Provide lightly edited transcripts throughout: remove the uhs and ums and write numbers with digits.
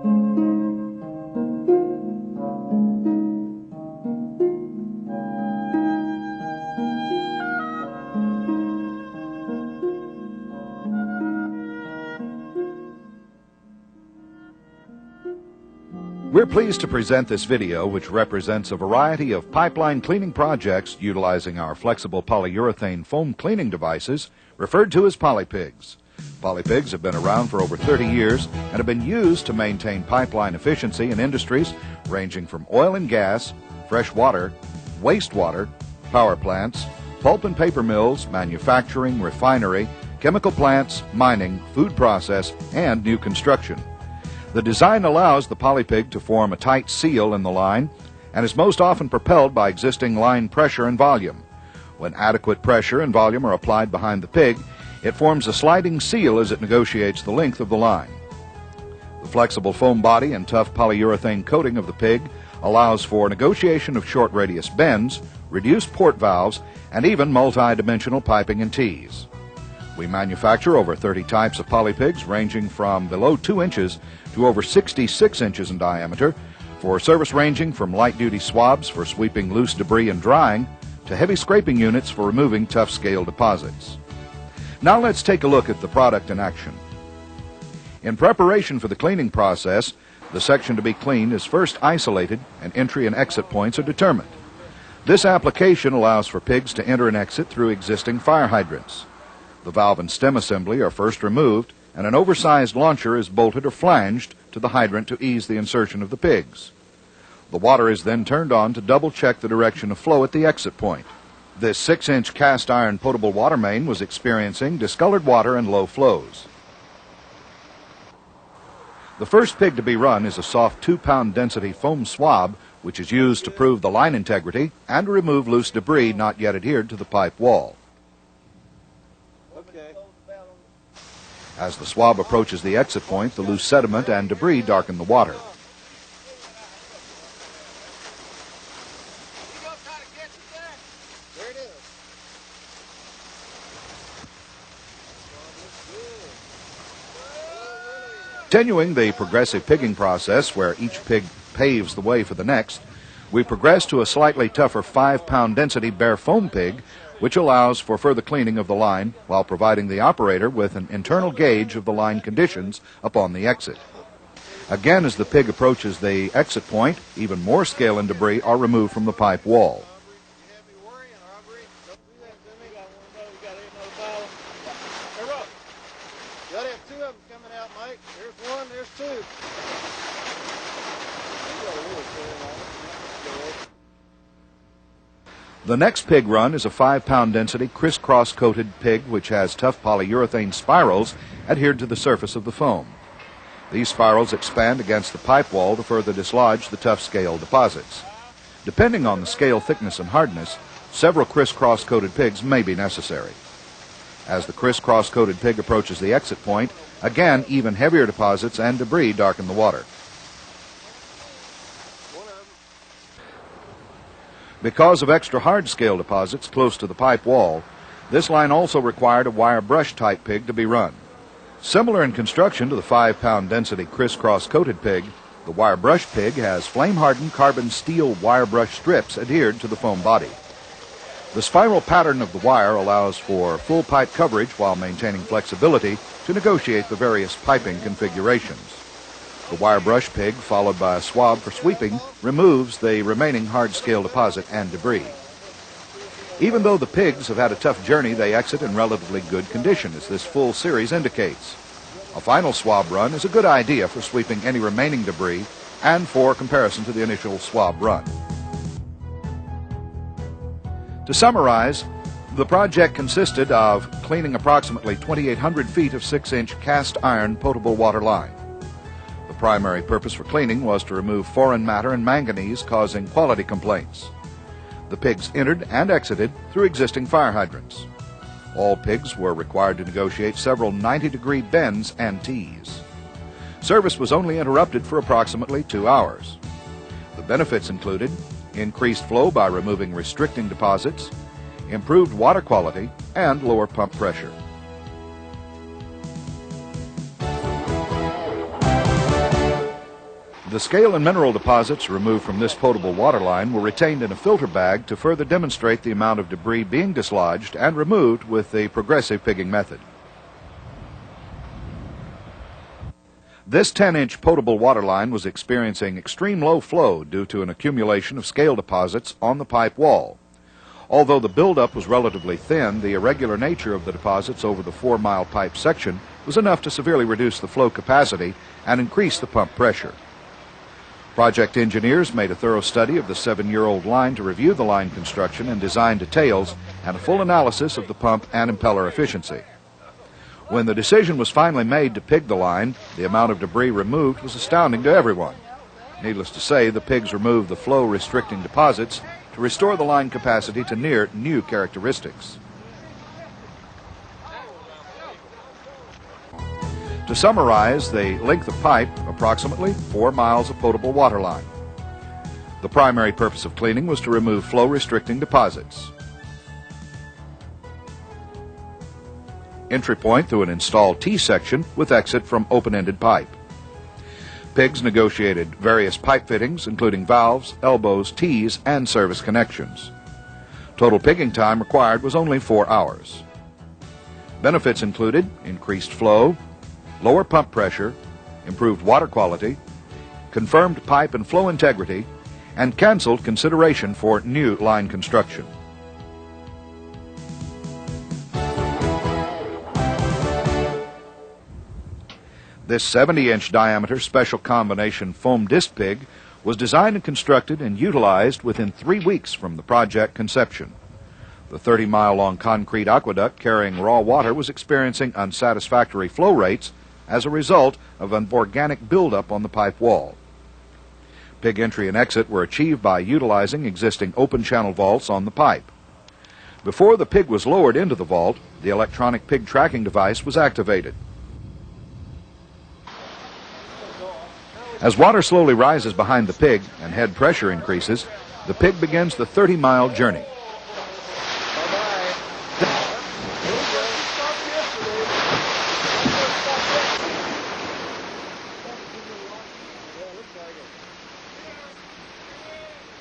We're pleased to present this video, which represents a variety of pipeline cleaning projects utilizing our flexible polyurethane foam cleaning devices, referred to as Polypigs. Polypigs have been around for over 30 years and have been used to maintain pipeline efficiency in industries ranging from oil and gas, fresh water, wastewater, power plants, pulp and paper mills, manufacturing, refinery, chemical plants, mining, food process, and new construction. The design allows the Polypig to form a tight seal in the line and is most often propelled by existing line pressure and volume. When adequate pressure and volume are applied behind the pig, it forms a sliding seal as it negotiates the length of the line. The flexible foam body and tough polyurethane coating of the pig allows for negotiation of short radius bends, reduced port valves, and even multi-dimensional piping and tees. We manufacture over 30 types of Polypigs ranging from below 2 inches to over 66 inches in diameter, for service ranging from light-duty swabs for sweeping loose debris and drying to heavy scraping units for removing tough scale deposits. Now let's take a look at the product in action. In preparation for the cleaning process, the section to be cleaned is first isolated and entry and exit points are determined. This application allows for pigs to enter and exit through existing fire hydrants. The valve and stem assembly are first removed, and an oversized launcher is bolted or flanged to the hydrant to ease the insertion of the pigs. The water is then turned on to double-check the direction of flow at the exit point. This 6-inch cast iron potable water main was experiencing discolored water and low flows. The first pig to be run is a soft 2-pound density foam swab, which is used to prove the line integrity and to remove loose debris not yet adhered to the pipe wall. As the swab approaches the exit point, the loose sediment and debris darken the water. Continuing the progressive pigging process, where each pig paves the way for the next, we progress to a slightly tougher 5-pound density bare foam pig, which allows for further cleaning of the line while providing the operator with an internal gauge of the line conditions upon the exit. Again, as the pig approaches the exit point, even more scale and debris are removed from the pipe wall. The next pig run is a 5-pound density crisscross coated pig which has tough polyurethane spirals adhered to the surface of the foam. These spirals expand against the pipe wall to further dislodge the tough scale deposits. Depending on the scale thickness and hardness, several crisscross coated pigs may be necessary. As the crisscross coated pig approaches the exit point, again even heavier deposits and debris darken the water. Because of extra hard scale deposits close to the pipe wall, this line also required a wire brush type pig to be run. Similar in construction to the 5-pound density crisscross coated pig, the wire brush pig has flame hardened carbon steel wire brush strips adhered to the foam body. The spiral pattern of the wire allows for full pipe coverage while maintaining flexibility to negotiate the various piping configurations. The wire brush pig, followed by a swab for sweeping, removes the remaining hard-scale deposit and debris. Even though the pigs have had a tough journey, they exit in relatively good condition, as this full series indicates. A final swab run is a good idea for sweeping any remaining debris and for comparison to the initial swab run. To summarize, the project consisted of cleaning approximately 2,800 feet of 6-inch cast iron potable water line. The primary purpose for cleaning was to remove foreign matter and manganese causing quality complaints. The pigs entered and exited through existing fire hydrants. All pigs were required to negotiate several 90-degree bends and tees. Service was only interrupted for approximately 2 hours. The benefits included increased flow by removing restricting deposits, improved water quality, and lower pump pressure. The scale and mineral deposits removed from this potable water line were retained in a filter bag to further demonstrate the amount of debris being dislodged and removed with the progressive pigging method. This 10-inch potable water line was experiencing extreme low flow due to an accumulation of scale deposits on the pipe wall. Although the buildup was relatively thin, the irregular nature of the deposits over the 4-mile pipe section was enough to severely reduce the flow capacity and increase the pump pressure. Project engineers made a thorough study of the 7-year-old line to review the line construction and design details and a full analysis of the pump and impeller efficiency. When the decision was finally made to pig the line, the amount of debris removed was astounding to everyone. Needless to say, the pigs removed the flow-restricting deposits to restore the line capacity to near new characteristics. To summarize, the length of pipe, approximately 4 miles of potable water line. The primary purpose of cleaning was to remove flow-restricting deposits. Entry point through an installed T-section with exit from open-ended pipe. Pigs negotiated various pipe fittings, including valves, elbows, T's, and service connections. Total pigging time required was only 4 hours. Benefits included increased flow, lower pump pressure, improved water quality, confirmed pipe and flow integrity, and canceled consideration for new line construction. This 70-inch diameter special combination foam disc pig was designed and constructed and utilized within 3 weeks from the project conception. The 30-mile-long concrete aqueduct carrying raw water was experiencing unsatisfactory flow rates as a result of an organic buildup on the pipe wall. Pig entry and exit were achieved by utilizing existing open-channel vaults on the pipe. Before the pig was lowered into the vault, the electronic pig tracking device was activated. As water slowly rises behind the pig and head pressure increases, the pig begins the 30-mile journey.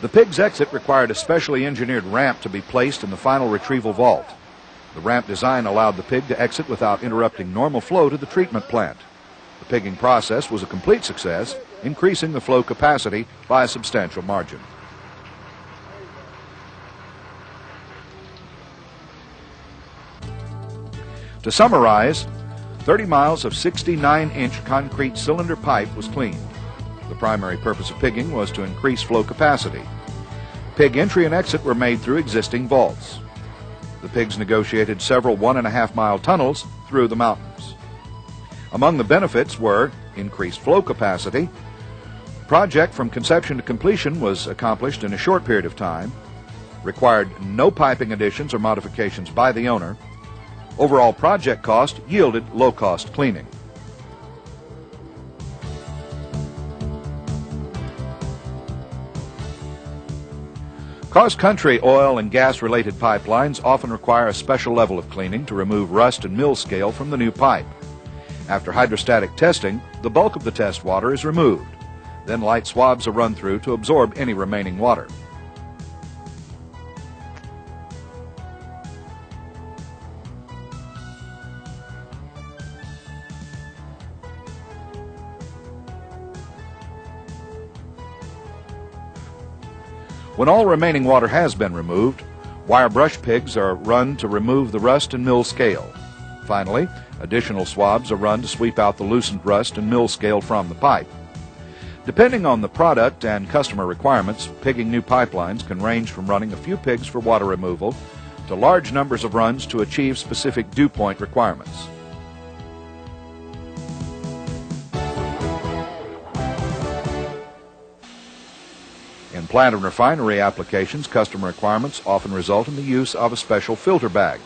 The pig's exit required a specially engineered ramp to be placed in the final retrieval vault. The ramp design allowed the pig to exit without interrupting normal flow to the treatment plant. The pigging process was a complete success, increasing the flow capacity by a substantial margin. To summarize, 30 miles of 69-inch concrete cylinder pipe was cleaned. The primary purpose of pigging was to increase flow capacity. Pig entry and exit were made through existing vaults. The pigs negotiated several 1.5-mile tunnels through the mountains. Among the benefits were increased flow capacity. The project from conception to completion was accomplished in a short period of time, required no piping additions or modifications by the owner. Overall project cost yielded low-cost cleaning. Cross-country oil and gas-related pipelines often require a special level of cleaning to remove rust and mill scale from the new pipe. After hydrostatic testing, the bulk of the test water is removed. Then light swabs are run through to absorb any remaining water. When all remaining water has been removed, wire brush pigs are run to remove the rust and mill scale. Finally, additional swabs are run to sweep out the loosened rust and mill scale from the pipe. Depending on the product and customer requirements, pigging new pipelines can range from running a few pigs for water removal to large numbers of runs to achieve specific dew point requirements. In plant and refinery applications, customer requirements often result in the use of a special filter bag.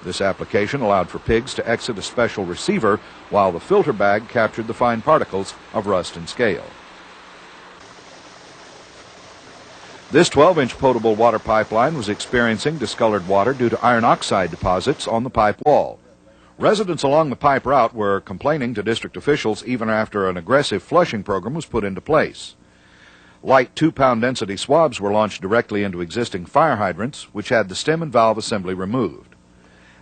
This application allowed for pigs to exit a special receiver while the filter bag captured the fine particles of rust and scale. This 12-inch potable water pipeline was experiencing discolored water due to iron oxide deposits on the pipe wall. Residents along the pipe route were complaining to district officials even after an aggressive flushing program was put into place. Light 2-pound density swabs were launched directly into existing fire hydrants, which had the stem and valve assembly removed.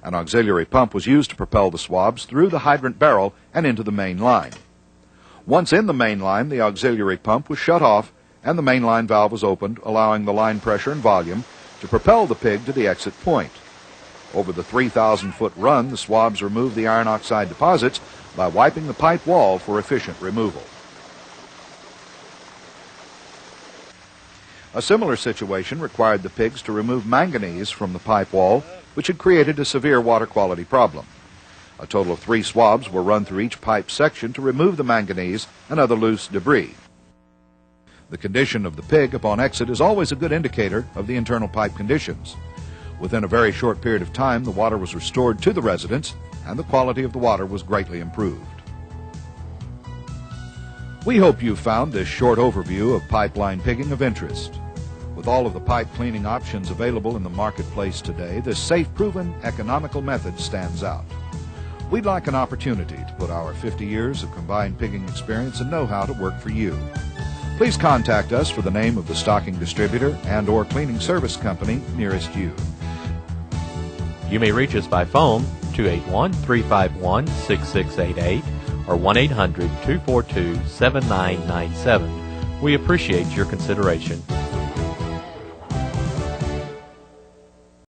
An auxiliary pump was used to propel the swabs through the hydrant barrel and into the main line. Once in the main line, the auxiliary pump was shut off and the main line valve was opened, allowing the line pressure and volume to propel the pig to the exit point. Over the 3,000-foot run, the swabs removed the iron oxide deposits by wiping the pipe wall for efficient removal. A similar situation required the pigs to remove manganese from the pipe wall, which had created a severe water quality problem. A total of 3 swabs were run through each pipe section to remove the manganese and other loose debris. The condition of the pig upon exit is always a good indicator of the internal pipe conditions. Within a very short period of time, the water was restored to the residents, and the quality of the water was greatly improved. We hope you found this short overview of pipeline pigging of interest. With all of the pipe cleaning options available in the marketplace today, this safe, proven, economical method stands out. We'd like an opportunity to put our 50 years of combined pigging experience and know-how to work for you. Please contact us for the name of the stocking distributor and/or cleaning service company nearest you. You may reach us by phone 281-351-6688 or 1-800-242-7997. We appreciate your consideration.